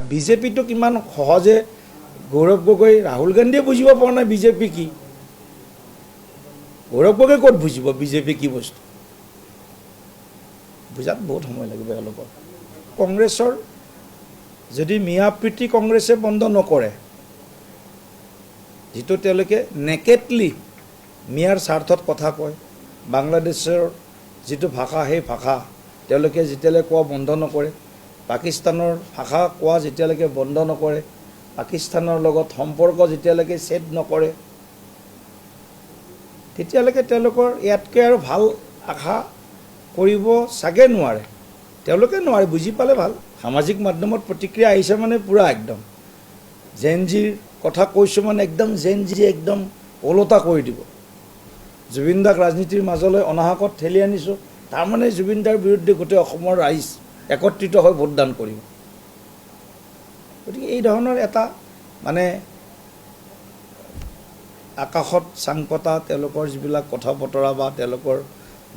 বিজেপিটো কিমান সহজে গৌৰৱ গগৈ ৰাহুল গান্ধীয়ে বুজিব পৰা নাই বিজেপি কি গৌৰৱ গগৈ ক'ত বুজিব বিজেপি কি বস্তু বুজাত বহুত সময় লাগিব এওঁলোকৰ কংগ্ৰেছৰ যদি মিয়া প্ৰীতি কংগ্ৰেছে বন্ধ নকৰে যিটো তেওঁলোকে নেকেটলি মিয়াৰ স্বাৰ্থত কথা কয় বাংলাদেশৰ যিটো ভাষা সেই ভাষা তেওঁলোকে যেতিয়ালৈকে কোৱা বন্ধ নকৰে পাকিস্তানৰ ভাষা কোৱা যেতিয়ালৈকে বন্ধ নকৰে পাকিস্তানৰ লগত সম্পৰ্ক যেতিয়ালৈকে ছেদ নকৰে তেতিয়ালৈকে তেওঁলোকৰ ইয়াতকৈ আৰু ভাল আশা কৰিব চাগে নোৱাৰে তেওঁলোকে নোৱাৰে বুজি পালে ভাল সামাজিক মাধ্যমত প্ৰতিক্ৰিয়া আহিছে মানে পুৰা একদম জেনজিৰ কথা কৈছোঁ মানে একদম জেনজি একদম ওলটা কৰি দিব জুবিন দাক ৰাজনীতিৰ মাজলৈ অনাহকত ঠেলি আনিছোঁ তাৰমানে জুবিন দাৰ বিৰুদ্ধে গোটেই অসমৰ ৰাইজ একত্ৰিত হৈ ভোটদান কৰিব গতিকে এই ধৰণৰ এটা মানে আকাশত চাং পতা তেওঁলোকৰ যিবিলাক কথা বতৰা বা তেওঁলোকৰ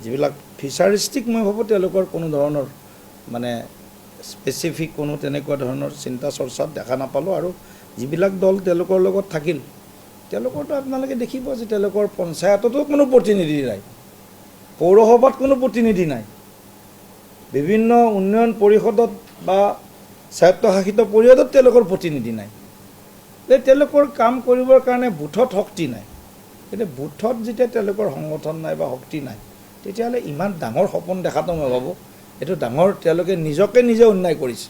যিবিলাক ফিচাৰিষ্টিক মই ভাবোঁ তেওঁলোকৰ কোনো ধৰণৰ মানে স্পেচিফিক কোনো তেনেকুৱা ধৰণৰ চিন্তা চৰ্চাত দেখা নাপালোঁ আৰু যিবিলাক দল তেওঁলোকৰ লগত থাকিল তেওঁলোকৰতো আপোনালোকে দেখিব যে তেওঁলোকৰ পঞ্চায়ততো কোনো প্ৰতিনিধি নাই পৌৰসভাত কোনো প্ৰতিনিধি নাই বিভিন্ন উন্নয়ন পৰিষদত বা স্বায়ত্তশাসিত পৰিষদত তেওঁলোকৰ প্ৰতিনিধি নাই তেওঁলোকৰ কাম কৰিবৰ কাৰণে বুথত শক্তি নাই কিন্তু বুথত যেতিয়া তেওঁলোকৰ সংগঠন নাই বা শক্তি নাই তেতিয়াহ'লে ইমান ডাঙৰ সপোন দেখাটো মই ভাবোঁ এইটো ডাঙৰ তেওঁলোকে নিজকে নিজে অন্যায় কৰিছে